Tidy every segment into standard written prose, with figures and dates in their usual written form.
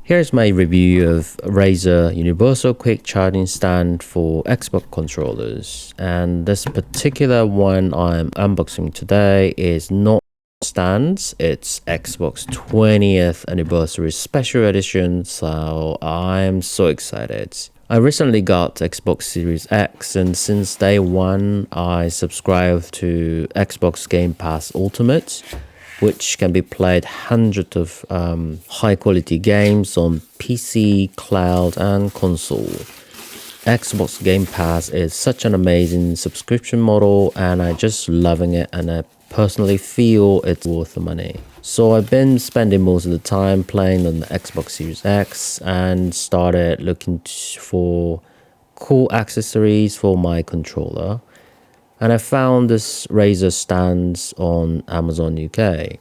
Here's my review of Razer Universal Quick Charging Stand for Xbox controllers, and this particular one I'm unboxing today is not stands, it's Xbox 20th anniversary special edition, so I'm so excited. I recently got Xbox Series X, and since day one I subscribed to Xbox Game Pass Ultimate, which can be played hundreds of high quality games on PC, cloud and console. Xbox Game Pass is such an amazing subscription model and I'm just loving it, and I personally feel it's worth the money. So I've been spending most of the time playing on the Xbox Series X and started looking for cool accessories for my controller. And I found this Razer stands on Amazon UK.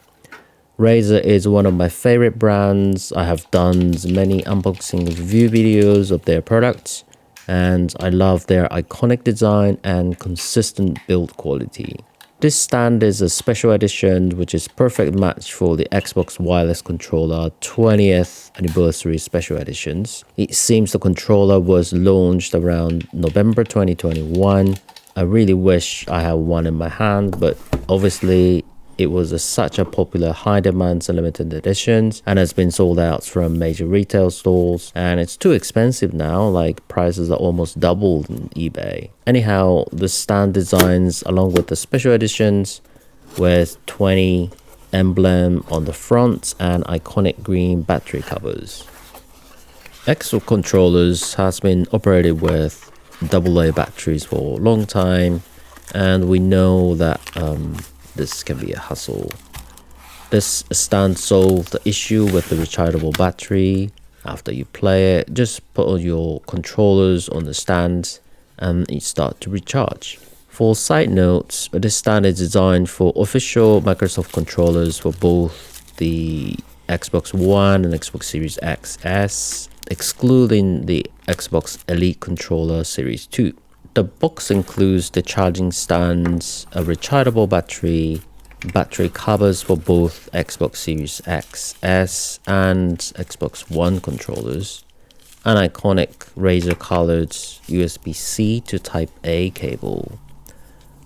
Razer is one of my favorite brands. I have done many unboxing review videos of their products, and I love their iconic design and consistent build quality. This stand is a special edition which is perfect match for the Xbox Wireless Controller 20th Anniversary Special Editions. It seems the controller was launched around November 2021. I really wish I had one in my hand, but obviously it was such a popular high demand limited editions and has been sold out from major retail stores, and it's too expensive now, like prices are almost doubled on eBay. Anyhow, the stand designs along with the special editions with 20 emblem on the front and iconic green battery covers. Xbox controllers has been operated with AA batteries for a long time, and we know that this can be a hassle. This stand solved the issue with the rechargeable battery. After you play it, just put all your controllers on the stand and it starts to recharge. For side notes, this stand is designed for official Microsoft controllers for both the Xbox One and Xbox Series XS, excluding the Xbox Elite Controller Series 2. The box includes the charging stands, a rechargeable battery covers for both Xbox Series XS and Xbox One controllers, an iconic Razer colored USB-C to Type-A cable.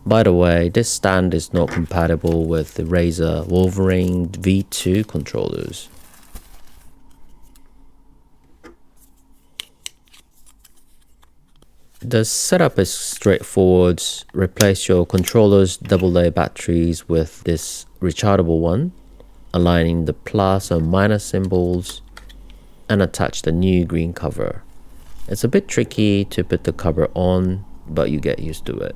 By the way, this stand is not compatible with the Razer Wolverine V2 controllers. The setup is straightforward. Replace your controller's AA batteries with this rechargeable one, aligning the plus and minus symbols, and attach the new green cover. It's a bit tricky to put the cover on, but you get used to it.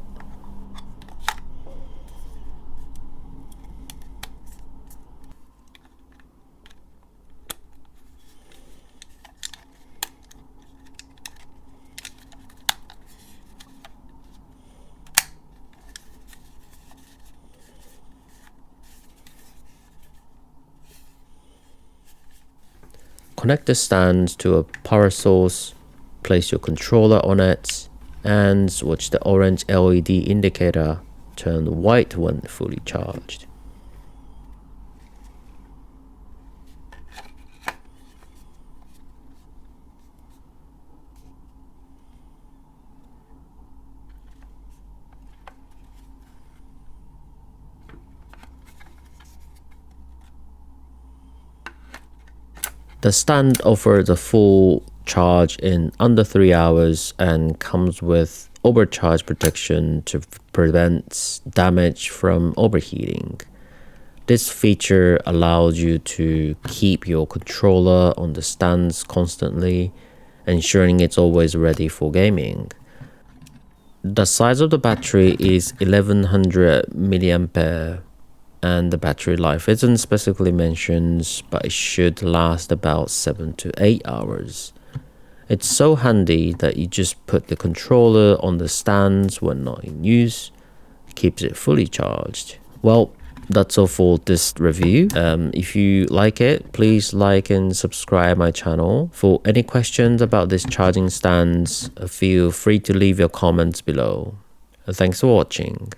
Connect the stand to a power source, place your controller on it, and watch the orange LED indicator turn white when fully charged. The stand offers a full charge in under 3 hours and comes with overcharge protection to prevent damage from overheating. This feature allows you to keep your controller on the stands constantly, ensuring it's always ready for gaming. The size of the battery is 1100 mAh. And the battery life isn't specifically mentioned, but it should last about 7 to 8 hours. It's so handy that you just put the controller on the stands when not in use, keeps it fully charged. Well, that's all for this review. If you like it, please like and subscribe my channel. For any questions about this charging stands, feel free to leave your comments below. Thanks for watching.